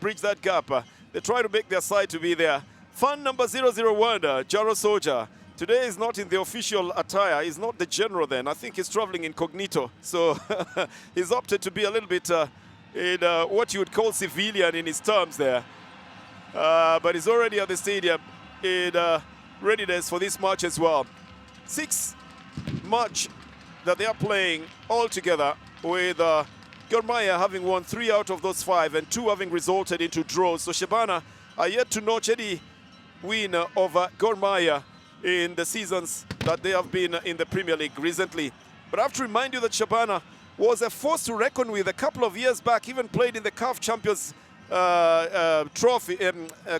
bridge that gap. They try to make their side to be there. Fan number 001, Jaro Soldier. Today is not in the official attire. He's not the general then. I think he's traveling incognito. So he's opted to be a little bit in what you would call civilian in his terms there. But he's already at the stadium in readiness for this match as well. 6 match that they are playing all together, with Gor Mahia having won 3 out of those 5 and 2 having resulted into draws. So Shabana are yet to notch any win over Gor Mahia in the seasons that they have been in the Premier League recently. But I have to remind you that Shabana was a force to reckon with a couple of years back, even played in the CAF Champions Trophy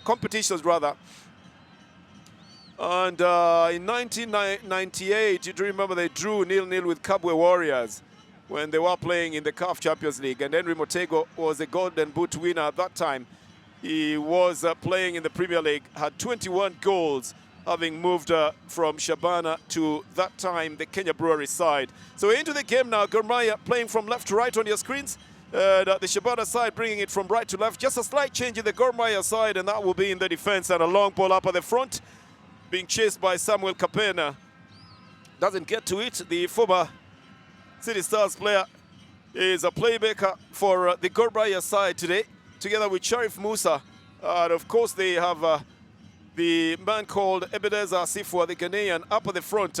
competitions rather. And in 1998, you do remember they drew 0-0 with Kabwe Warriors when they were playing in the CAF Champions League. And Henry Motego was a Golden Boot winner at that time. He was playing in the Premier League, had 21 goals, having moved from Shabana to that time the Kenya Brewery side. So into the game now, Gor Mahia playing from left to right on your screens. The Shabana side bringing it from right to left. Just a slight change in the Gor Mahia side, and that will be in the defense, and a long ball up at the front, being chased by Samuel Kapena. Doesn't get to it. The former City Stars player is a playmaker for the Gor Mahia side today, together with Sharif Musa. And of course, they have the man called Ebenezer Asifwa, the Ghanaian, up at the front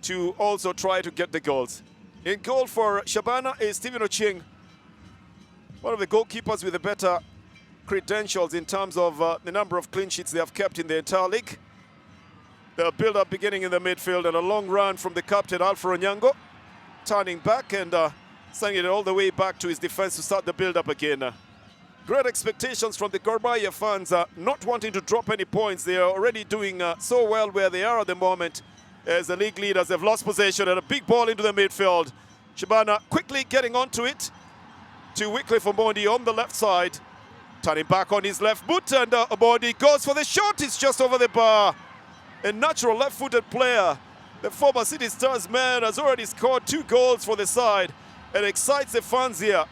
to also try to get the goals. In goal for Shabana is Stephen Ochieng, one of the goalkeepers with the better credentials in terms of the number of clean sheets they have kept in the entire league. The build-up beginning in the midfield, and a long run from the captain, Alpha Onyango, turning back and sending it all the way back to his defense to start the build-up again. Great expectations from the Gor Mahia fans, not wanting to drop any points. They are already doing so well where they are at the moment, as the league leaders have lost possession, and a big ball into the midfield. Shabana quickly getting onto it to Wycliffe Omondi on the left side, turning back on his left boot, and Omondi goes for the shot. It's just over the bar. A natural left-footed player. The former City Stars man has already scored 2 goals for the side and excites the fans here.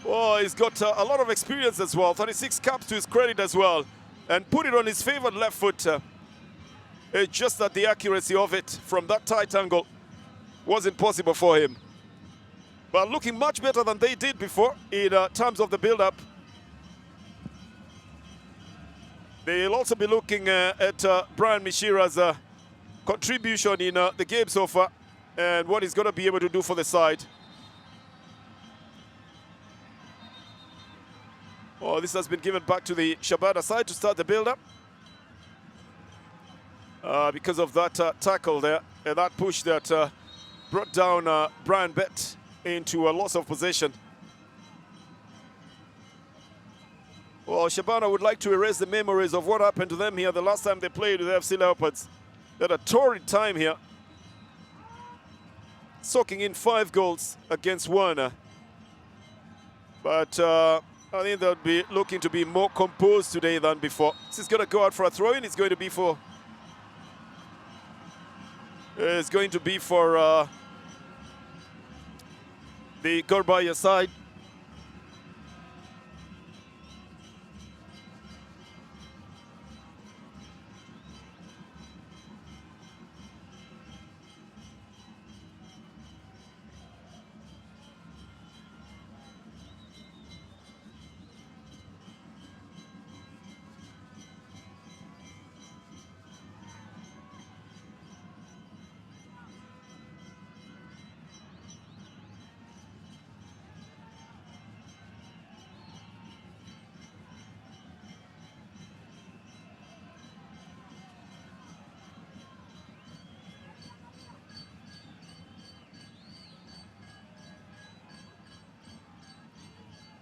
Oh, he's got a lot of experience as well. 36 caps to his credit as well. And put it on his favored left foot. It's just that the accuracy of it from that tight angle wasn't possible for him. But looking much better than they did before in terms of the build-up. They'll also be looking at Brian Mishira's contribution in the game so far and what he's going to be able to do for the side. Oh, this has been given back to the Shabana side to start the build-up. Because of that tackle there and that push that brought down Brian Bett into a loss of possession. Well, Shabana would like to erase the memories of what happened to them here the last time they played with FC Leopards. They had a torrid time here, soaking in 5 goals against 1. But I think they'll be looking to be more composed today than before. This is going to go out for a throw-in. It's going to be for the Gor Mahia side.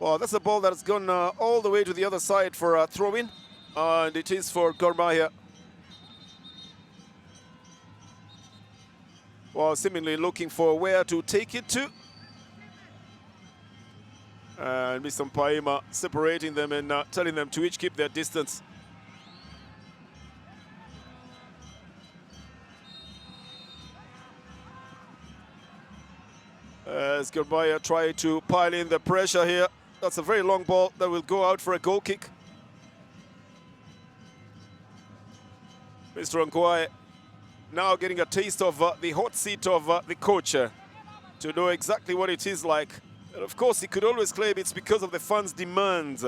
Well, that's a ball that's gone all the way to the other side for a throw-in, and it is for Gor Mahia. Well, seemingly looking for where to take it to. And Mr. Mpaima separating them and telling them to each keep their distance. As Gormaya try to pile in the pressure here. That's a very long ball that will go out for a goal kick. Mr. Ongwae now getting a taste of the hot seat of the coach to know exactly what it is like. And of course, he could always claim it's because of the fans' demands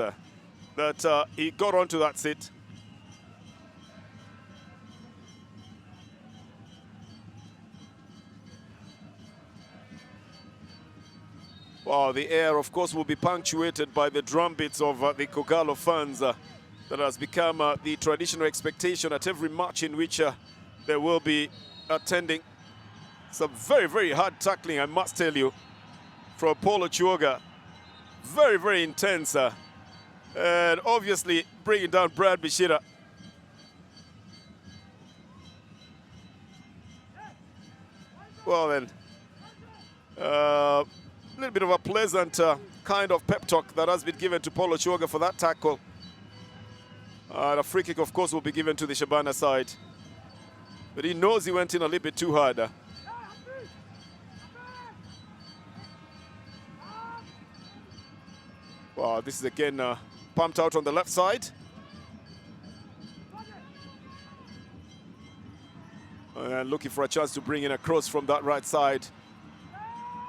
that he got onto that seat. Wow, the air, of course, will be punctuated by the drumbeats of the Kogalo fans. That has become the traditional expectation at every match in which they will be attending. Some very, very hard tackling, I must tell you, from Paulo Chuoga. Very, very intense. And obviously bringing down Brad Bishira. Well then, a little bit of a pleasant kind of pep talk that has been given to Paulo Chuoga for that tackle. The free kick, of course, will be given to the Shabana side. But he knows he went in a little bit too hard. Wow, this is again pumped out on the left side. And looking for a chance to bring in a cross from that right side.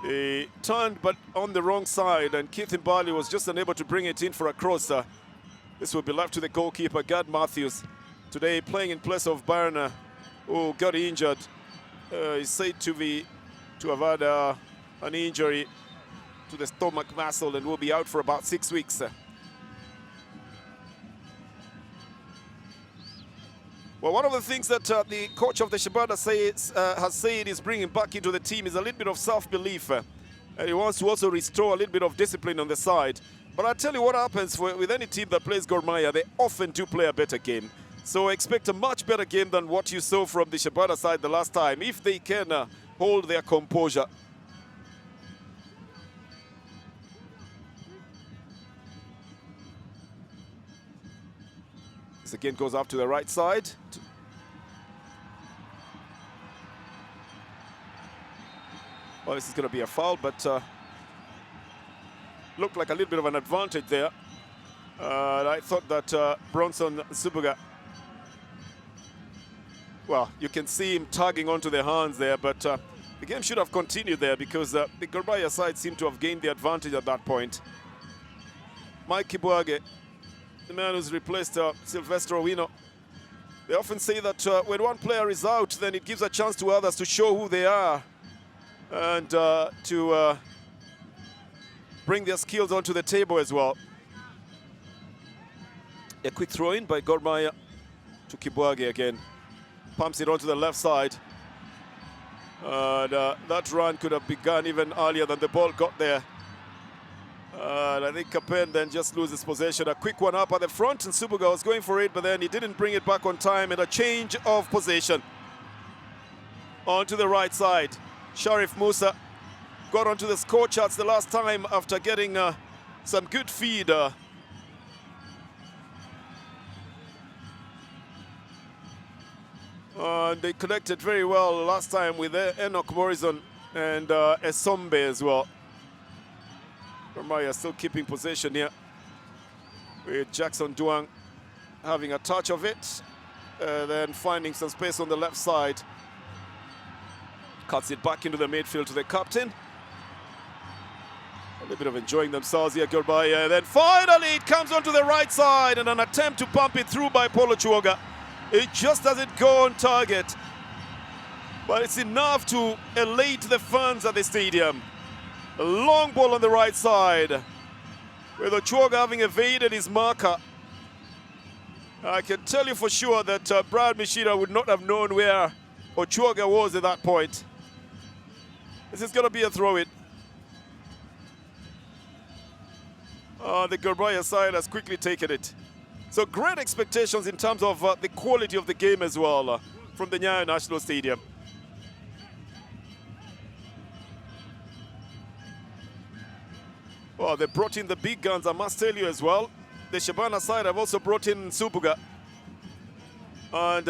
He turned, but on the wrong side, and Keith Mbali was just unable to bring it in for a cross. This will be left to the goalkeeper, Gad Matthews. Today playing in place of Barna, who got injured. He's said to have had an injury to the stomach muscle and will be out for about 6 weeks. Well, one of the things that the coach of the Shabana has said is bringing back into the team is a little bit of self-belief. And he wants to also restore a little bit of discipline on the side. But I tell you what happens with any team that plays Gor Mahia, they often do play a better game. So expect a much better game than what you saw from the Shabana side the last time, if they can hold their composure. This again goes up to the right side. Well, this is going to be a foul, but looked like a little bit of an advantage there. I thought that Bronson Subuga, well, you can see him tugging onto the hands there, but the game should have continued there because the Gor Mahia side seemed to have gained the advantage at that point. Mike Kibwage, the man who's replaced Sylvester Owino. They often say that when one player is out, then it gives a chance to others to show who they are and to bring their skills onto the table as well. A quick throw in by Gor Mahia to Kibwage again. Pumps it onto the left side. And that run could have begun even earlier than the ball got there. And I think Kapen then just loses possession. A quick one up at the front, and Subuga was going for it, but then he didn't bring it back on time, and a change of possession. Onto the right side. Sharif Musa got onto the score charts the last time after getting some good feed. They connected very well last time with Enoch Morrison and Esombe as well. Gor Mahia still keeping possession here with Jackson Duang having a touch of it, then finding some space on the left side. Cuts it back into the midfield to the captain. A little bit of enjoying themselves here, Gor Mahia. Then finally it comes onto the right side and an attempt to pump it through by Paulo Chuoga. It just doesn't go on target, but it's enough to elate the fans at the stadium. A long ball on the right side, with Ochuoga having evaded his marker. I can tell you for sure that Brad Mishira would not have known where Ochuoga was at that point. This is going to be a throw-in. The Gor Mahia side has quickly taken it. So great expectations in terms of the quality of the game as well from the Nyayo National Stadium. Well, they brought in the big guns, I must tell you as well. The Shabana side have also brought in Subuga. And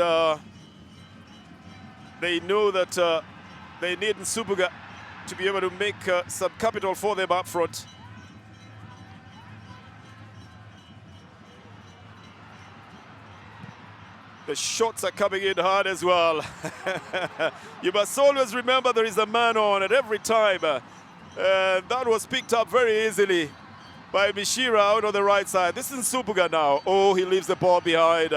they know that they need Subuga to be able to make some capital for them up front. The shots are coming in hard as well. You must always remember there is a man on at every time. That was picked up very easily by Mishira out on the right side. This is Nsubuga now. Oh, he leaves the ball behind.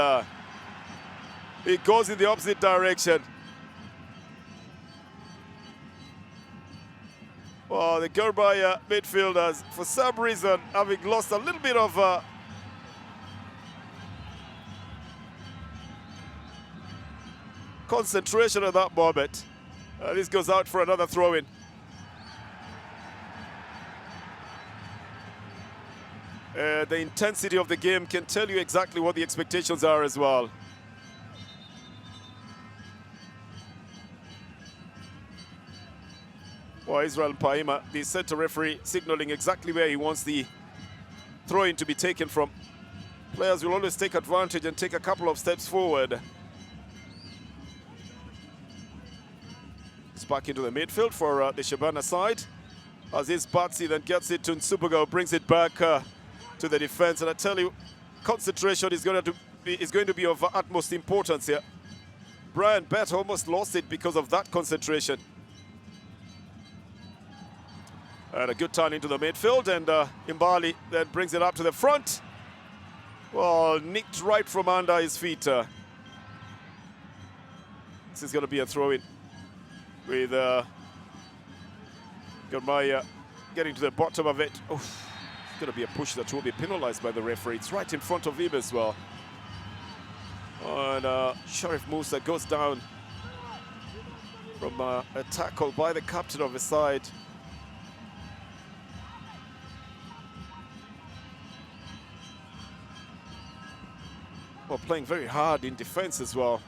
It goes in the opposite direction. Well, the Gorbaya midfielders, for some reason, having lost a little bit of concentration at that moment. This goes out for another throw-in. The intensity of the game can tell you exactly what the expectations are as well. Well, Israel Paima, the center referee, signaling exactly where he wants the throw-in to be taken from. Players will always take advantage and take a couple of steps forward. It's back into the midfield for the Shabana side. Aziz Batsi then gets it to Nsubuga, brings it back to the defense. And I tell you, concentration is going to be of utmost importance here. Brian Bett almost lost it because of that concentration. And a good turn into the midfield, and Imbali then brings it up to the front. Well, nicked right from under his feet. This is going to be a throw-in with Gormaya getting to the bottom of it. Oh, it's going to be a push that will be penalized by the referee. It's right in front of him as well. And Sharif Musa goes down from a tackle by the captain of the side. Well, playing very hard in defense as well.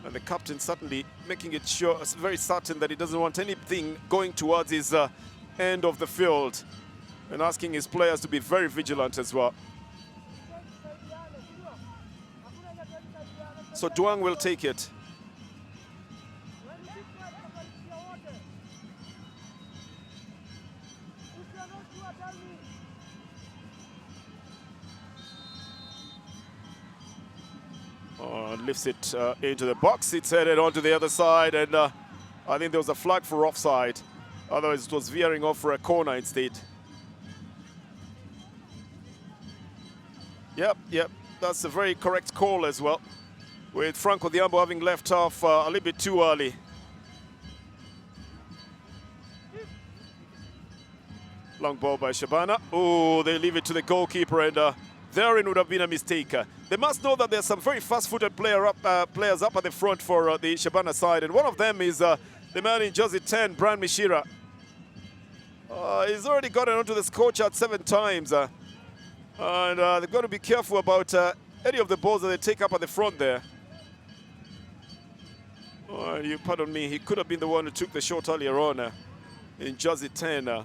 And the captain certainly making it sure, very certain that he doesn't want anything going towards his end of the field, and asking his players to be very vigilant as well. So Duang will take it. Lifts it into the box. It's headed onto the other side, and I think there was a flag for offside. Otherwise, it was veering off for a corner instead. Yep, that's a very correct call as well, with Franco Diambo having left off a little bit too early. Long ball by Shabana. Oh, they leave it to the goalkeeper, and therein would have been a mistake. They must know that there's some very fast-footed players up at the front for the Shabana side, and one of them is the man in jersey 10, Brian Mishira. He's already gotten onto the score chart 7 times, and they've got to be careful about any of the balls that they take up at the front there. You pardon me, he could have been the one who took the shot earlier on in jersey 10.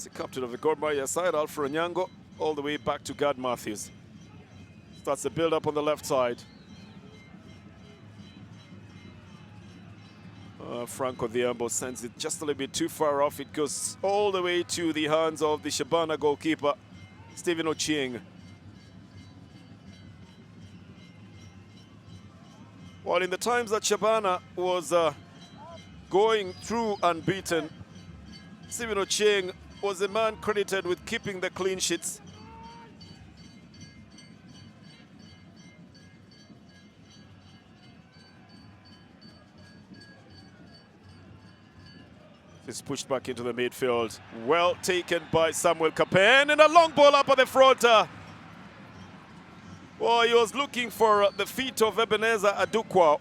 The captain of the Gor Mahia side, Alfred Nyango, all the way back to Gad Matthews. Starts the build-up on the left side. Franco Diambo sends it just a little bit too far off. It goes all the way to the hands of the Shabana goalkeeper, Stephen Ochieng. Well, in the times that Shabana was going through unbeaten, Stephen Ochieng was the man credited with keeping the clean sheets. It's pushed back into the midfield. Well taken by Samuel Kapen, and a long ball up at the front. Well, he was looking for the feet of Ebenezer Adukwa.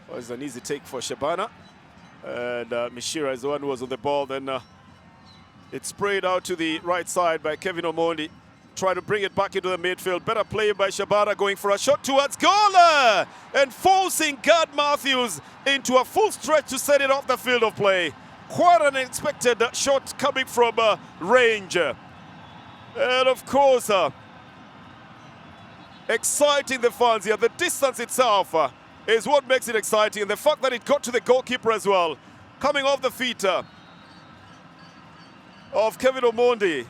It was an easy take for Shabana, and Mishira is the one who was on the ball. Then it's sprayed out to the right side by Kevin Omondi. try to bring it back into the midfield. Better play by Shabana, going for a shot towards goal and forcing Gad Matthews into a full stretch to set it off the field of play. Quite an unexpected shot coming from range. And of course, exciting the fans here. The distance itself is what makes it exciting. And the fact that it got to the goalkeeper as well, coming off the feet of Kevin Omondi.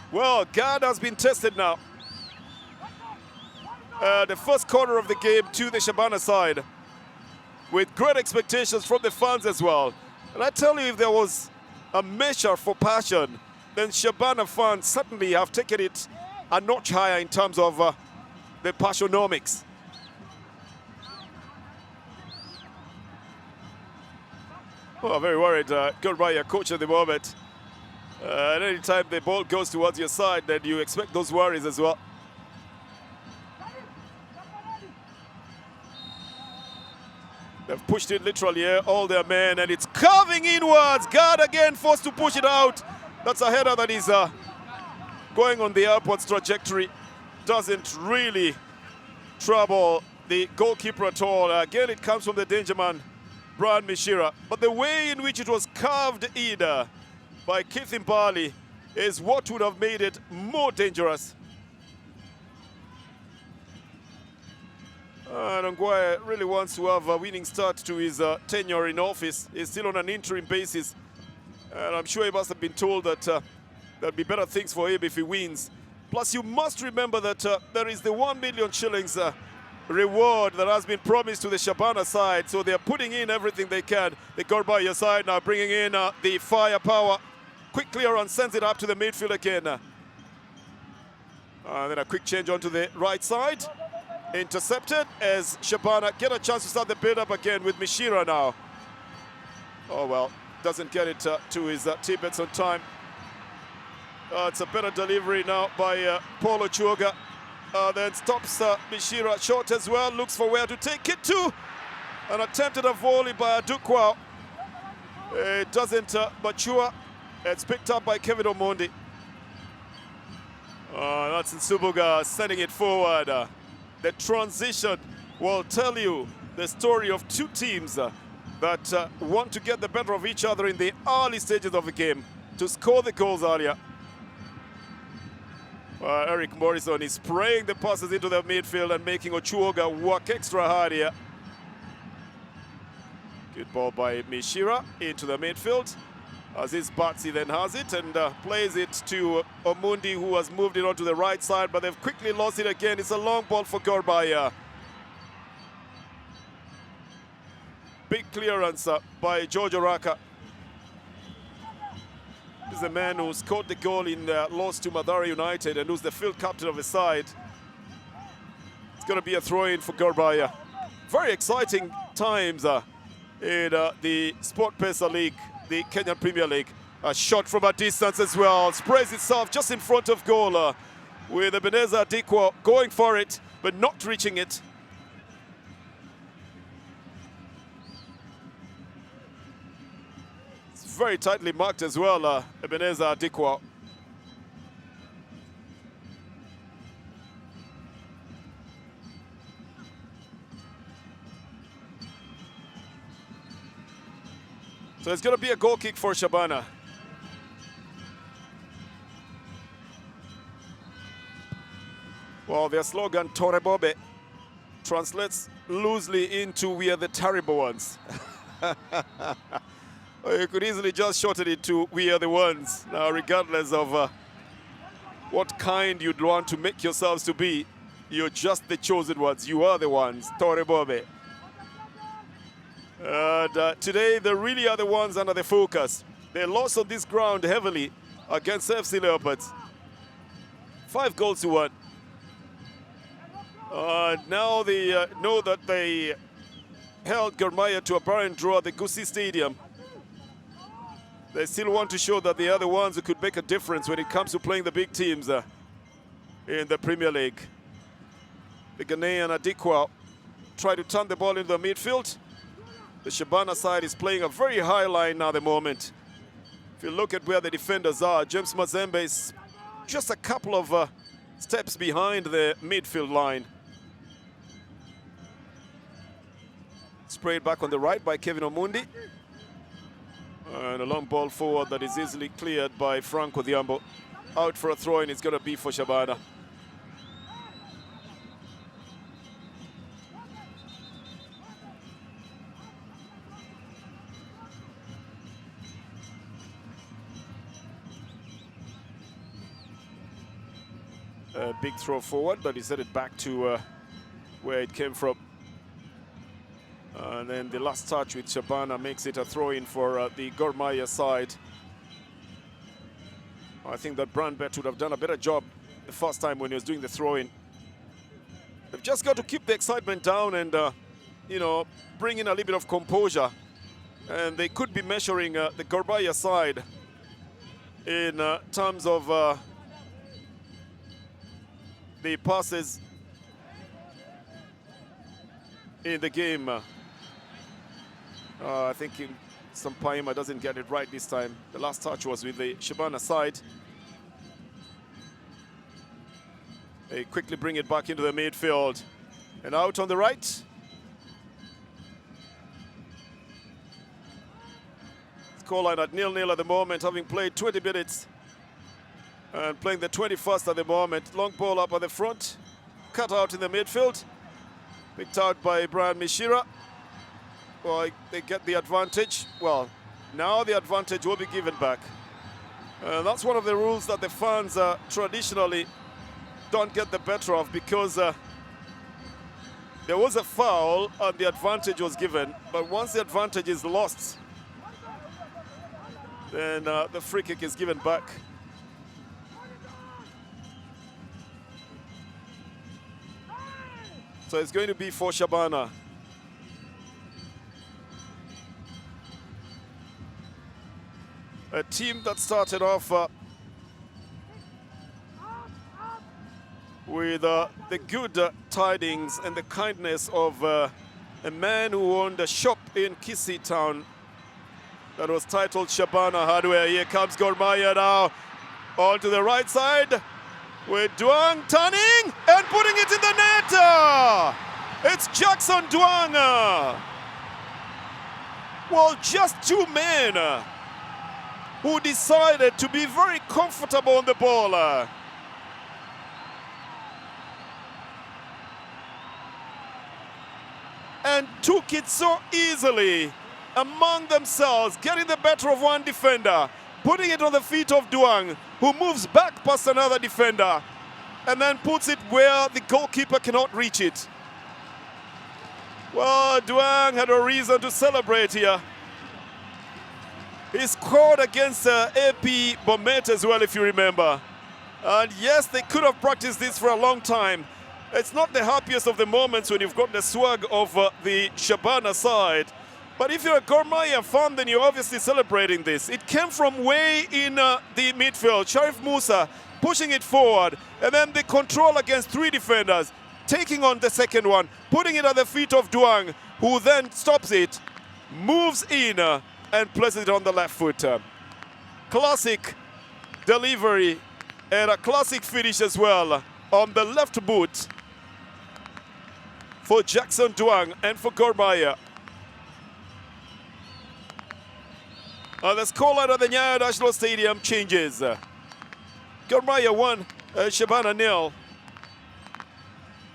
Well, Gad has been tested now. The first quarter of the game to the Shabana side, with great expectations from the fans as well. And I tell you, if there was a measure for passion, then Shabana fans certainly have taken it a notch higher in terms of the passionomics. Oh, very worried. Good by your coach at the moment. And any time the ball goes towards your side, then you expect those worries as well. They've pushed it literally here, all their men, and it's curving inwards. Gad again forced to push it out. That's a header that is going on the upwards trajectory. Doesn't really trouble the goalkeeper at all. Again, it comes from the danger man, Brian Mishira. But the way in which it was carved in by Keith Mbali is what would have made it more dangerous. Ongwae really wants to have a winning start to his tenure in office. He's still on an interim basis. And I'm sure he must have been told that there'll be better things for him if he wins. Plus, you must remember that there is the 1 million shillings reward that has been promised to the Shabana side. So they're putting in everything they can. The Gorbaya side now bringing in the firepower. Quick clearance sends it up to the midfield again. And then a quick change onto the right side. Intercepted as Shabana get a chance to start the build-up again with Mishira now. Oh, well, doesn't get it to his teammates on time. It's a better delivery now by Paulo Chuoga. Then stops Mishira short as well, looks for where to take it to. An attempted a volley by Adukwa. It doesn't mature. It's picked up by Kevin Omondi. That's Nsubuga sending it forward. The transition will tell you the story of two teams that want to get the better of each other in the early stages of the game to score the goals earlier. Eric Morrison is spraying the passes into the midfield and making Ochuoga work extra hard here. Good ball by Mishira into the midfield. Aziz Batsi then has it and plays it to Omundi, who has moved it onto the right side, but they've quickly lost it again. It's a long ball for Gorbaya. Big clearance by George Oraka. He's the man who scored the goal in the loss to Madara United and who's the field captain of the side. It's going to be a throw-in for Gorbaya. Very exciting times in the Sport Pesa League, the Kenyan Premier League. A shot from a distance as well. Sprays itself just in front of goal with Ebenezer Adikwa going for it, but not reaching it. It's very tightly marked as well, Ebenezer Adikwa. So it's going to be a goal kick for Shabana. Well, their slogan, Tore Bobe, translates loosely into "we are the terrible ones." You could easily just shorten it to "we are the ones." Now, regardless of what kind you'd want to make yourselves to be, you're just the chosen ones. You are the ones, Tore Bobe. And today, they really are the ones under the focus. They lost on this ground heavily against FC Leopards. 5-1. Now they know that they held Gormaya to a barren draw at the Gusii Stadium. They still want to show that they are the ones who could make a difference when it comes to playing the big teams in the Premier League. The Ghanaian Adikwa try to turn the ball into the midfield. The Shabana side is playing a very high line now at the moment. If you look at where the defenders are, James Mazembe is just a couple of steps behind the midfield line. Sprayed back on the right by Kevin Omundi. And a long ball forward that is easily cleared by Frank Odhiambo. Out for a throw-in, it's going to be for Shabana. A big throw forward that is headed back to where it came from. And then the last touch with Shabana makes it a throw-in for the Gor Mahia side. I think that Brandbet would have done a better job the first time when he was doing the throw-in. They've just got to keep the excitement down and, you know, bring in a little bit of composure. And they could be measuring the Gor Mahia side in terms of the passes in the game. I think Sampaima doesn't get it right this time. The last touch was with the Shabana side. They quickly bring it back into the midfield. And out on the right. Scoreline at 0-0 at the moment, having played 20 minutes. And playing the 21st at the moment. Long ball up at the front. Cut out in the midfield. Picked out by Brian Mishira. Well, they get the advantage. Well, now the advantage will be given back. That's one of the rules that the fans traditionally don't get the better of, because there was a foul and the advantage was given. But once the advantage is lost, then the free kick is given back. So it's going to be for Shabana. A team that started off with the good tidings and the kindness of a man who owned a shop in Kisii town that was titled Shabana Hardware. Here comes Gor Mahia now on to the right side with Duang turning and putting it in the net. It's Jackson Duang. Well, just two men who decided to be very comfortable on the ball. And took it so easily among themselves, getting the better of one defender, putting it on the feet of Duang, who moves back past another defender, and then puts it where the goalkeeper cannot reach it. Well, Duang had a reason to celebrate here. He scored against AP Bomet as well, if you remember. And yes, they could have practiced this for a long time. It's not the happiest of the moments when you've got the swag of the Shabana side. But if you're a Gor Mahia fan, then you're obviously celebrating this. It came from way in the midfield. Sharif Musa pushing it forward. And then the control against three defenders, taking on the second one, putting it at the feet of Duang, who then stops it, moves in, and places it on the left foot. Classic delivery and a classic finish as well on the left boot for Jackson Duang and for Gor Mahia. The scoreline at the Nyayo National Stadium changes. Gor Mahia 1, Shabana 0.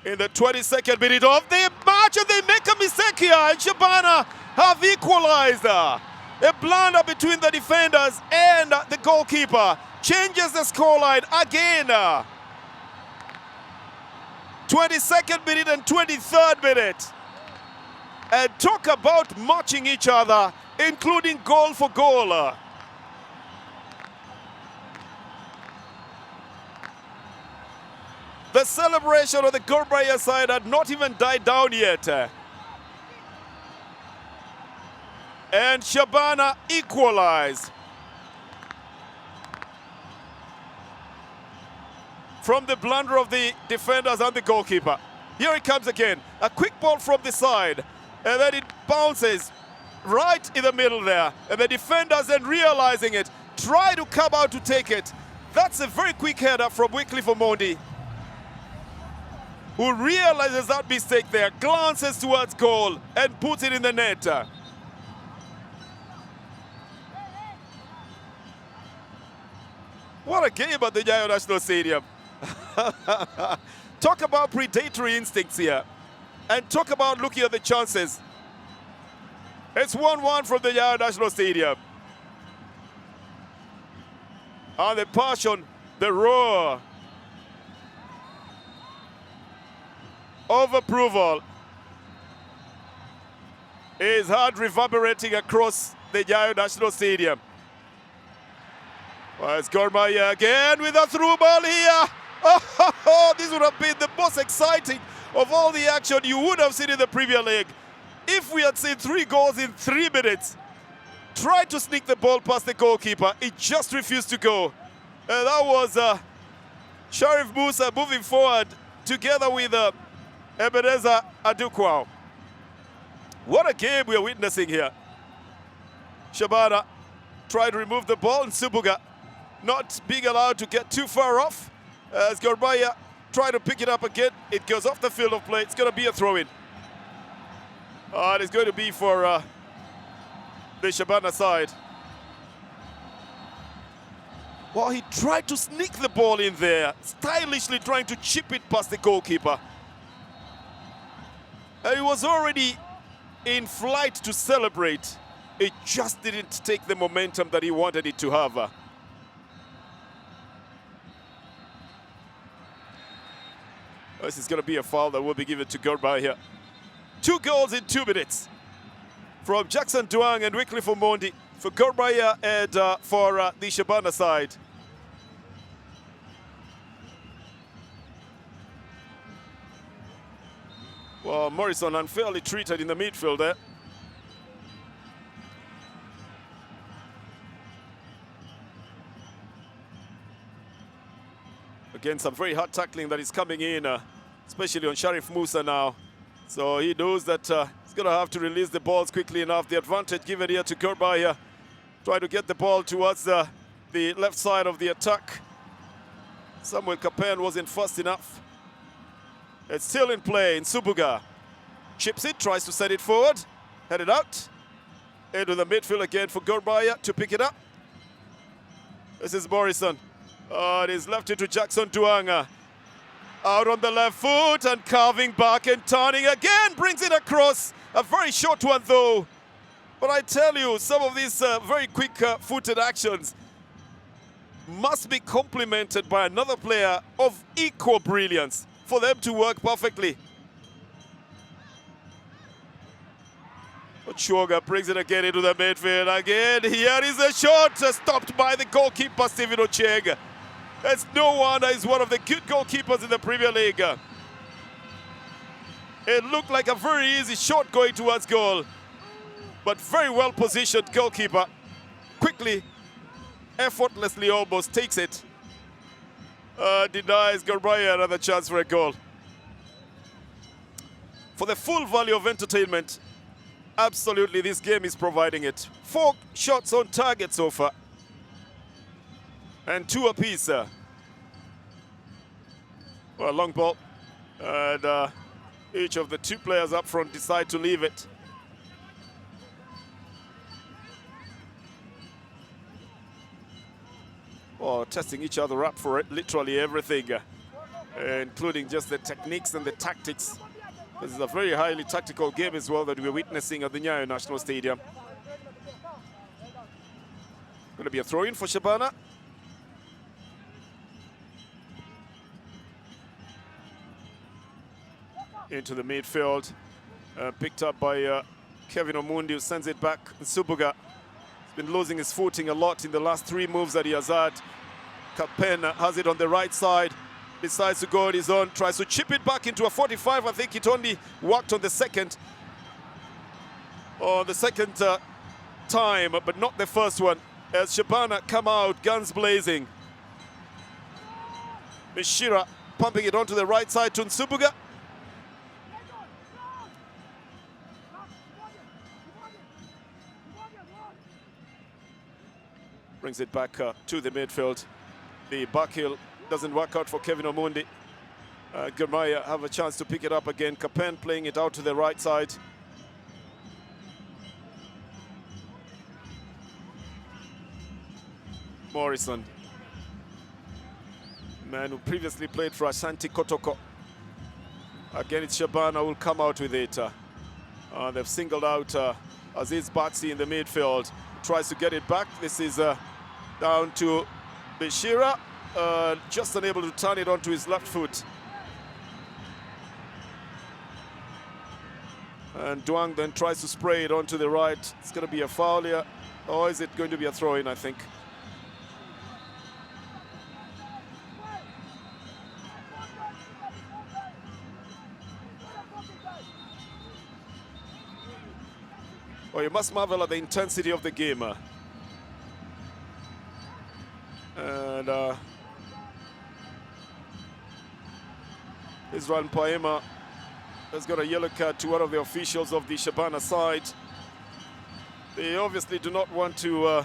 In the 22nd minute of the match, and they make a mistake here, and Shabana have equalized. A blunder between the defenders and the goalkeeper changes the scoreline again. 22nd minute and 23rd minute. And talk about matching each other, including goal for goal. The celebration of the Gor Mahia side had not even died down yet. And Shabana equalized from the blunder of the defenders and the goalkeeper. Here it comes again. A quick ball from the side. And then it bounces right in the middle there. And the defenders then realizing it, try to come out to take it. That's a very quick header from Wycliffe Omondi, who realizes that mistake there, glances towards goal and puts it in the net. What a game at the Nyayo National Stadium. Talk about predatory instincts here, and talk about looking at the chances. It's 1-1 from the Nyayo National Stadium. And the passion, the roar of approval is heard reverberating across the Nyayo National Stadium. Well, it's Gor Mahia again with a through ball here. Oh, this would have been the most exciting of all the action you would have seen in the Premier League. If we had seen 3 goals in 3 minutes, tried to sneak the ball past the goalkeeper, it just refused to go. And that was Sharif Musa moving forward together with Ebenezer Adukwao. What a game we are witnessing here. Shabana tried to remove the ball, and Subuga not being allowed to get too far off. As Gor Mahia tried to pick it up again, it goes off the field of play. It's going to be a throw-in. And it's going to be for the Shabana side. Well, he tried to sneak the ball in there, stylishly trying to chip it past the goalkeeper. And he was already in flight to celebrate. It just didn't take the momentum that he wanted it to have. This is going to be a foul that will be given to Gor Mahia. 2 goals in 2 minutes from Jackson Duang and Wycliffe Omondi for Gor Mahia and for the Shabana side. Well, Morrison unfairly treated in the midfield there. Again, some very hard tackling that is coming in, especially on Sharif Musa now. So he knows that he's going to have to release the balls quickly enough. The advantage given here to Gor Mahia. Try to get the ball towards the left side of the attack. Samuel Kapen wasn't fast enough. It's still in play in Subuga. Chips it, tries to set it forward. Headed out. Into the midfield again for Gor Mahia to pick it up. This is Morrison. It is left it to Jackson Duanga. Out on the left foot and carving back and turning again. Brings it across. A very short one though. But I tell you, some of these very quick-footed actions must be complemented by another player of equal brilliance for them to work perfectly. Ochoga brings it again into the midfield. Again, here is a shot stopped by the goalkeeper, Stephen Ocheng. It's no wonder he's one of the good goalkeepers in the Premier League. It looked like a very easy shot going towards goal, but very well positioned goalkeeper. Quickly, effortlessly almost takes it. Denies Gor Mahia another chance for a goal. For the full value of entertainment, absolutely this game is providing it. 4 shots on target so far. And 2 apiece. Well, long ball. And each of the 2 players up front decide to leave it. Oh, testing each other up for it, literally everything, including just the techniques and the tactics. This is a very highly tactical game as well that we're witnessing at the Nyayo National Stadium. Going to be a throw-in for Shabana. Into the midfield, picked up by Kevin Omundi, who sends it back. Subuga has been losing his footing a lot in the last 3 moves that he has had. Kapen has it on the right side, decides to go on his own, tries to chip it back into a 45. I think it only worked on the second. On the second time, but not the first one. As Shabana come out, guns blazing. Mishira pumping it onto the right side to Nsubuga. Brings it back to the midfield. The back heel doesn't work out for Kevin Omundi. Gormaya have a chance to pick it up again. Kapen playing it out to the right side. Morrison, man who previously played for Ashanti Kotoko. Again, it's Shabana who will come out with it. They've singled out Aziz Batsi in the midfield. Tries to get it back. This is down to Bishira. Just unable to turn it onto his left foot. And Duang then tries to spray it onto the right. It's going to be a foul here. Or is it going to be a throw-in, I think? Well, you must marvel at the intensity of the game. And Israel Mpaema has got a yellow card to one of the officials of the Shabana side. They obviously do not want to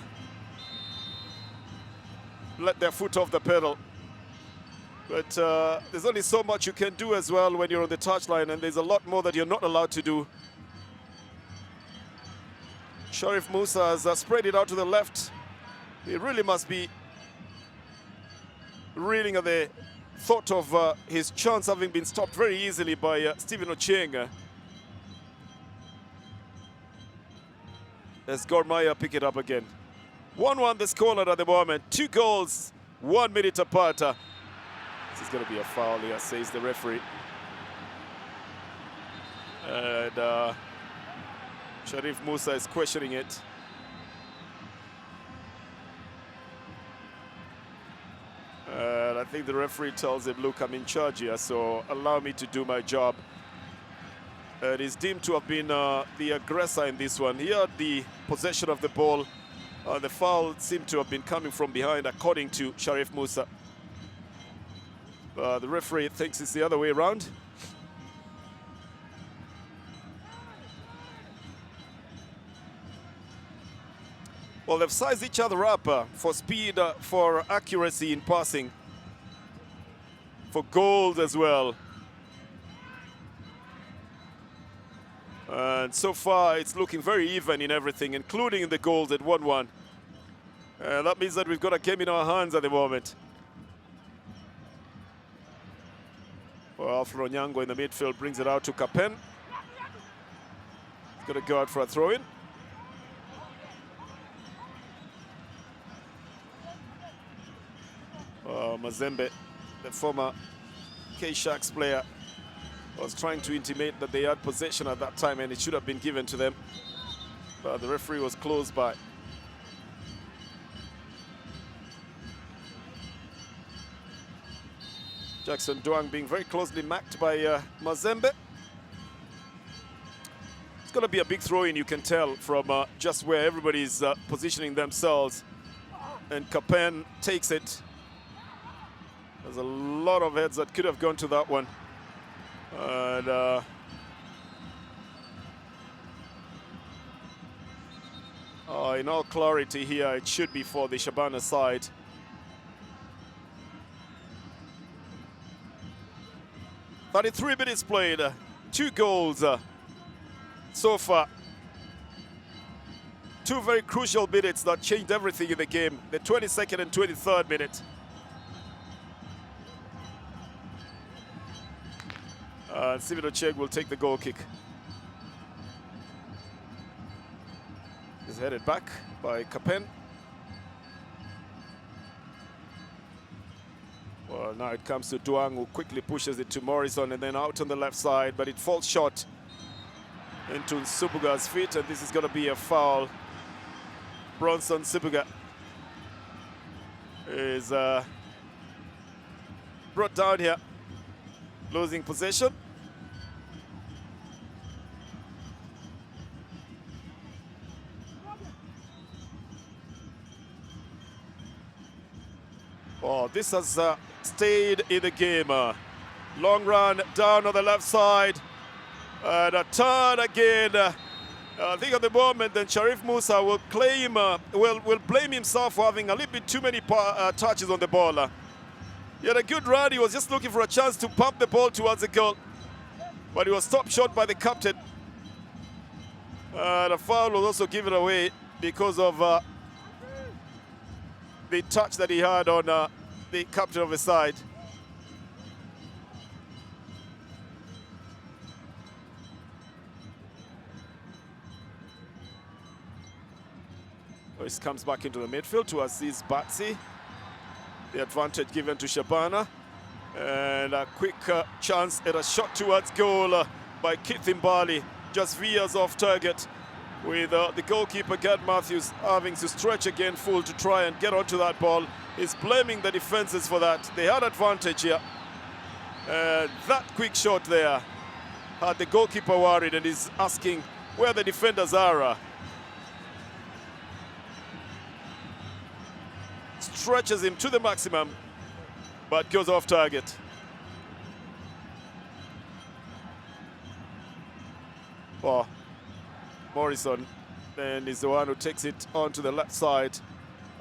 let their foot off the pedal. But there's only so much you can do as well when you're on the touchline, and there's a lot more that you're not allowed to do. Sharif Musa has spread it out to the left. He really must be reeling at the thought of his chance having been stopped very easily by Stephen Ochieng. As Gormaya pick it up again. 1-1 the scoreline at the moment. 2 goals, 1 minute apart. This is going to be a foul here, says the referee. And Sharif Musa is questioning it. And I think the referee tells him, look, I'm in charge here, so allow me to do my job. And he's deemed to have been the aggressor in this one. He had the possession of the ball. The foul seemed to have been coming from behind, according to Sharif Musa. The referee thinks it's the other way around. Well, they've sized each other up for speed, for accuracy in passing, for goals as well. And so far, it's looking very even in everything, including in the goals at 1-1. That means that we've got a game in our hands at the moment. Well, Alfred Onyango in the midfield brings it out to Kapen. He's going to go out for a throw-in. Mazembe, the former K-Sharks player, was trying to intimate that they had possession at that time and it should have been given to them. But the referee was close by. Jackson Duang being very closely marked by Mazembe. It's going to be a big throw-in, you can tell, from just where everybody's positioning themselves. And Kapen takes it. There's a lot of heads that could have gone to that one. And in all clarity here, it should be for the Shabana side. "33 minutes played, 2 goals so far. 2 very crucial minutes that changed everything in the game, the 22nd and 23rd minute. Stephen Ochieng will take the goal kick. Is headed back by Kapen. Well, now it comes to Duang, who quickly pushes it to Morrison and then out on the left side, but it falls short into Nsubuga's feet, and this is going to be a foul. Bronson Nsubuga is brought down here, losing possession. Oh, this has stayed in the game. Long run down on the left side. And a turn again I think at the moment then Sharif Musa will claim, will blame himself for having a little bit too many touches on the ball. He had a good run. He was just looking for a chance to pump the ball towards the goal, but he was stopped short by the captain. The foul was also given away because of the touch that he had on the captain of the side. This comes back into the midfield to Aziz Batsi. The advantage given to Shabana. And a quick chance at a shot towards goal by Keith Mbali. Just veers off target with the goalkeeper, Gad Matthews, having to stretch again full to try and get onto that ball. He's blaming the defenses for that. They had advantage here. That quick shot there had the goalkeeper worried, and he's asking where the defenders are. Stretches him to the maximum, but goes off target. Oh, Morrison then is the one who takes it onto the left side.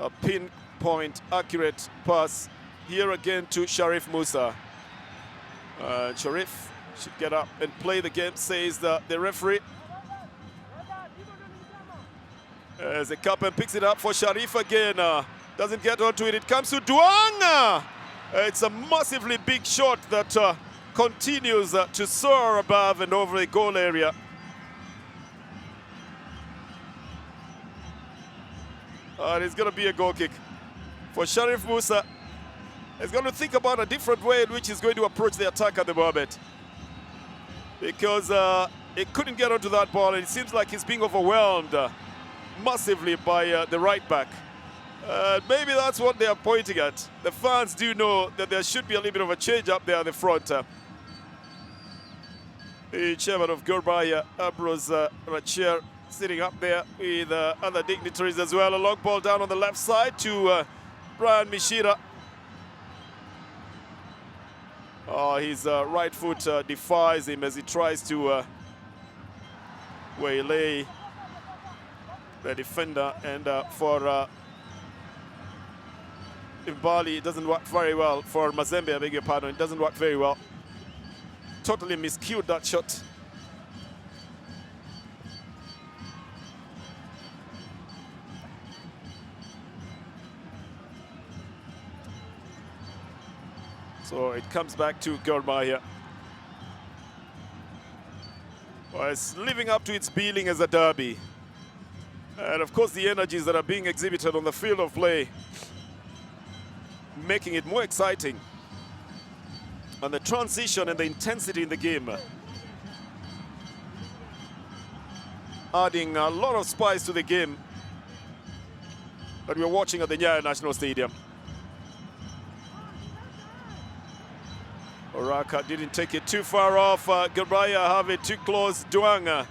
A pinpoint accurate pass here again to Sharif Musa. Sharif should get up and play the game, says the referee. As the captain picks it up for Sharif again. Doesn't get onto it. It comes to Duang. It's a massively big shot that continues to soar above and over the goal area. And it's going to be a goal kick for Sharif Musa. He's going to think about a different way in which he's going to approach the attack at the moment, because he couldn't get onto that ball, and it seems like he's being overwhelmed massively by the right back. Maybe that's what they are pointing at. The fans do know that there should be a little bit of a change up there at the front. The chairman of Gorbaya, Abros Racher, sitting up there with other dignitaries as well. A long ball down on the left side to Brian Mishira. Oh, his right foot defies him as he tries to waylay the defender, and for Mbali, it doesn't work very well. For Mazembe, I beg your pardon, it doesn't work very well. Totally miscued that shot. So it comes back to Gor Mahia. Well, it's living up to its billing as a derby. And of course the energies that are being exhibited on the field of play, making it more exciting. And the transition and the intensity in the game, adding a lot of spice to the game that we're watching at the Nyayo National Stadium. Oraka didn't take it too far off. Gilbraya have it too close. Duanga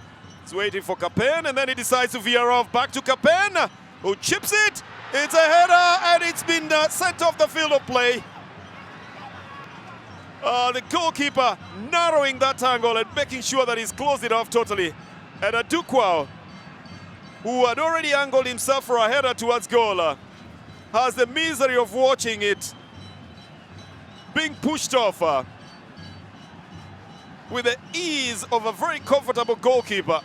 is waiting for Capen, and then he decides to veer off back to Capen, who chips it. It's a header, and it's been sent off the field of play. The goalkeeper narrowing that angle and making sure that he's closed it off totally. And Adukwao, who had already angled himself for a header towards goal, has the misery of watching it being pushed off with the ease of a very comfortable goalkeeper.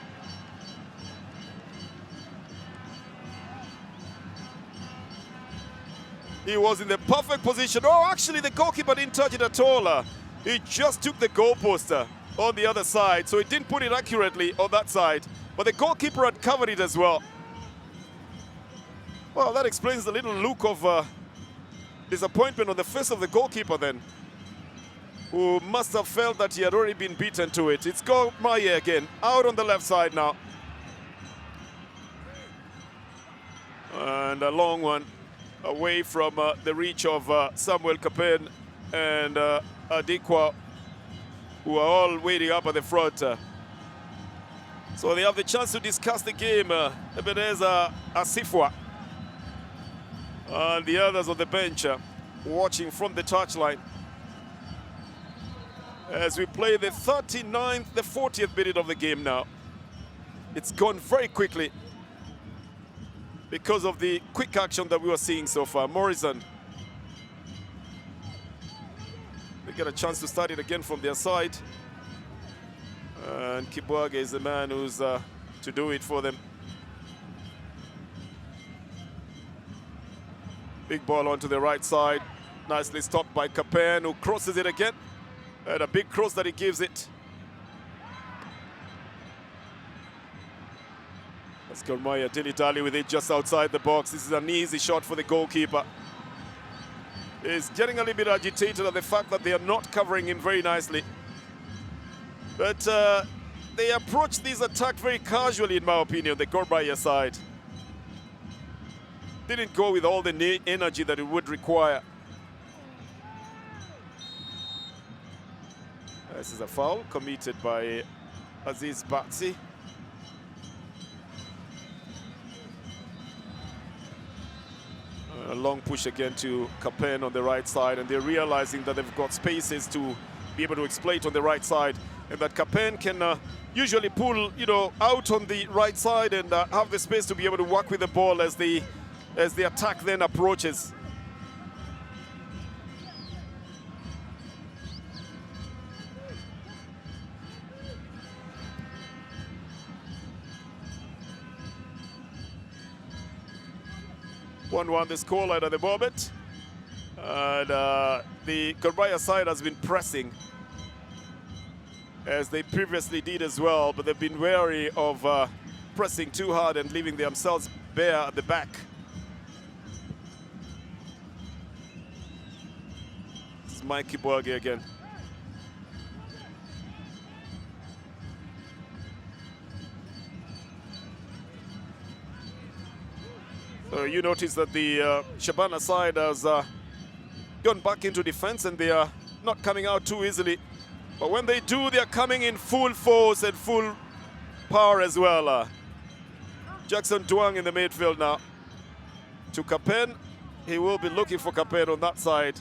He was in the perfect position. Oh, actually, the goalkeeper didn't touch it at all. He just took the goalpost on the other side, so he didn't put it accurately on that side. But the goalkeeper had covered it as well. Well, that explains the little look of disappointment on the face of the goalkeeper then, who must have felt that he had already been beaten to it. It's Gor Mahia again, out on the left side now. And a long one away from the reach of Samuel Capen and Adikwa, who are all waiting up at the front. So they have the chance to discuss the game. Ebenezer Asifwa and the others on the bench watching from the touchline as we play the 40th minute of the game now. it's gone very quickly because of the quick action that we were seeing so far. Morrison. They get a chance to start it again from their side. And Kibwage is the man who's to do it for them. Big ball onto the right side. Nicely stopped by Capen, who crosses it again. And a big cross that he gives it. That's Gormaya dilly-dally with it just outside the box. This is an easy shot for the goalkeeper. He's getting a little bit agitated at the fact that they are not covering him very nicely. But they approach this attack very casually, in my opinion, the Gormaya side. Didn't go with all the energy that it would require. This is a foul committed by Aziz Batsi. A long push again to Capen on the right side, and they're realizing that they've got spaces to be able to exploit on the right side, and that Capen can usually pull, out on the right side and have the space to be able to work with the ball as the attack then approaches. The scoreline at the moment, and the Gormaya side has been pressing as they previously did as well, but they've been wary of pressing too hard and leaving themselves bare at the back. This is Mike Kibwage again. So you notice that the Shabana side has gone back into defense, and they are not coming out too easily. But when they do, they are coming in full force and full power as well. Jackson Duang in the midfield now. To Capen. He will be looking for Capen on that side.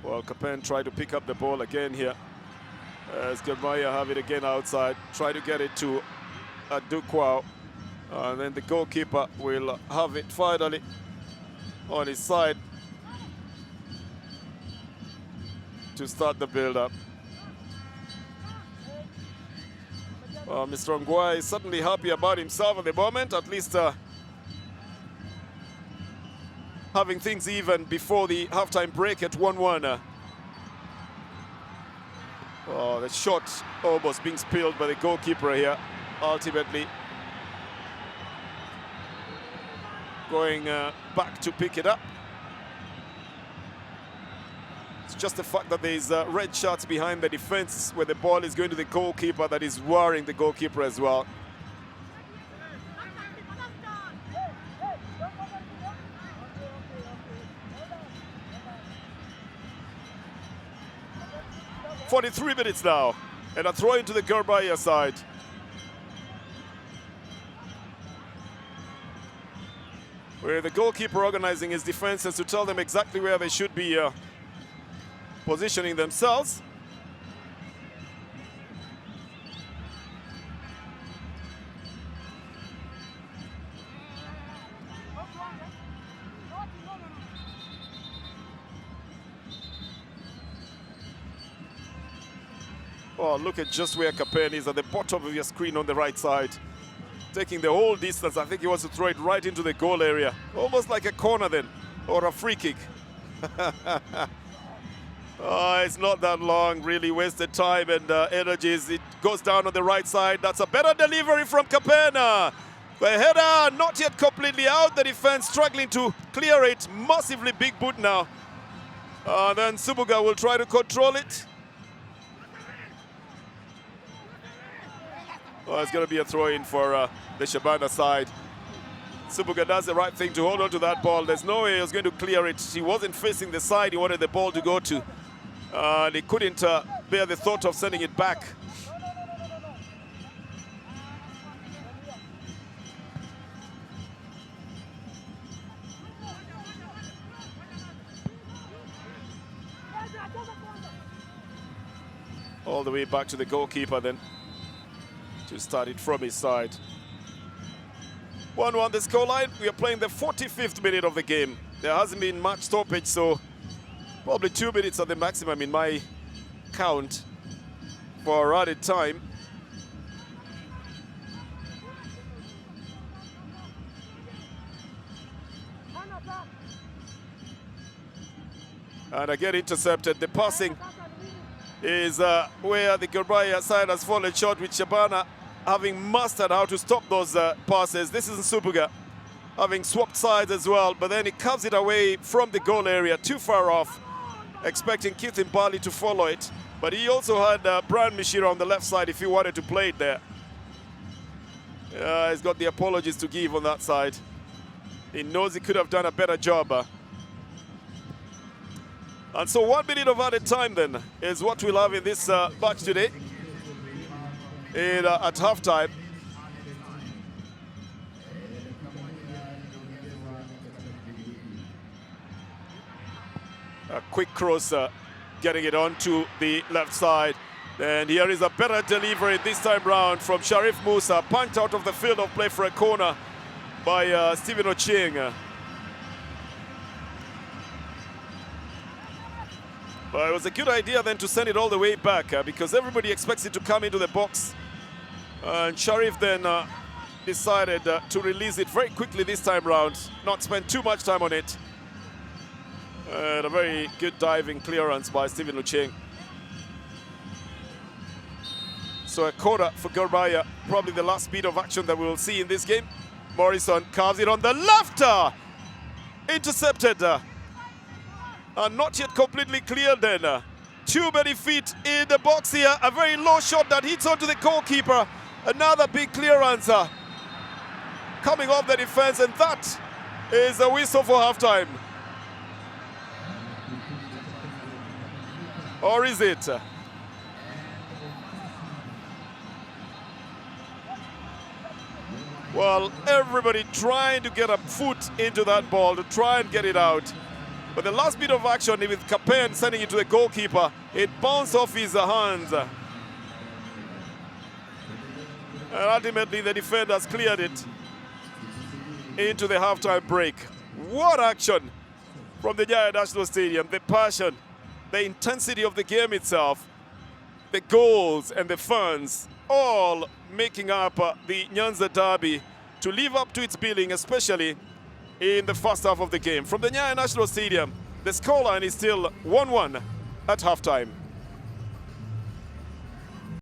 Well, Capen tried to pick up the ball again here. As Gormaya have it again outside, try to get it to Dukwao, and then the goalkeeper will have it finally on his side to start the build-up. Mr. Ongwai is certainly happy about himself at the moment, at least having things even before the halftime break at 1-1. Oh, the shot almost being spilled by the goalkeeper here, ultimately going back to pick it up. It's just the fact that there's red shirts behind the defense where the ball is going to the goalkeeper that is worrying the goalkeeper as well. "43 minutes now, and a throw into the Gormaya side. Where the goalkeeper organizing his defenses to tell them exactly where they should be positioning themselves. Oh, look at just where Capen is, at the bottom of your screen on the right side. Taking the whole distance. I think he wants to throw it right into the goal area. Almost like a corner then, or a free kick. Oh, it's not that long, really wasted time and energies. It goes down on the right side. That's a better delivery from Capen. The header not yet completely out. The defense struggling to clear it. Massively big boot now. Then Subuga will try to control it. Oh, it's going to be a throw-in for the Shabana side. Subuga does the right thing to hold on to that ball. There's no way he was going to clear it. He wasn't facing the side he wanted the ball to go to. And he couldn't bear the thought of sending it back. All the way back to the goalkeeper then to start it from his side. 1-1 the scoreline. We are playing the 45th minute of the game. There hasn't been much stoppage, so probably 2 minutes at the maximum in my count for added time. And again intercepted. The passing is where the Gorbaya side has fallen short, with Shabana having mastered how to stop those passes. This is Nsubuga having swapped sides as well, but then he curves it away from the goal area, too far off, expecting Keith Mbali to follow it. But he also had Brian Mishira on the left side if he wanted to play it there. He's got the apologies to give on that side. He knows he could have done a better job. And so 1 minute of added time then is what we'll have in this match today at halftime. A quick cross, getting it onto the left side. And here is a better delivery this time round from Sharif Musa, punched out of the field of play for a corner by Stephen Ochieng. But it was a good idea then to send it all the way back because everybody expects it to come into the box. And Sharif then decided to release it very quickly this time round, not spend too much time on it. And a very good diving clearance by Stephen Ochieng. So a corner for Gorbaya, probably the last bit of action that we will see in this game. Morrison carves it on the left, intercepted. And not yet completely cleared then. Too many feet in the box here. A very low shot that hits onto the goalkeeper. Another big clearance coming off the defense, and that is a whistle for halftime. Or is it? Well, everybody trying to get a foot into that ball to try and get it out. But the last bit of action with Capen sending it to the goalkeeper, it bounced off his hands. And ultimately the defenders cleared it into the halftime break. What action from the Nyayo National Stadium. The passion, the intensity of the game itself, the goals and the fans, all making up the Nyanza derby to live up to its billing, especially in the first half of the game. From the Nyayo National Stadium, the scoreline is still 1-1 at halftime.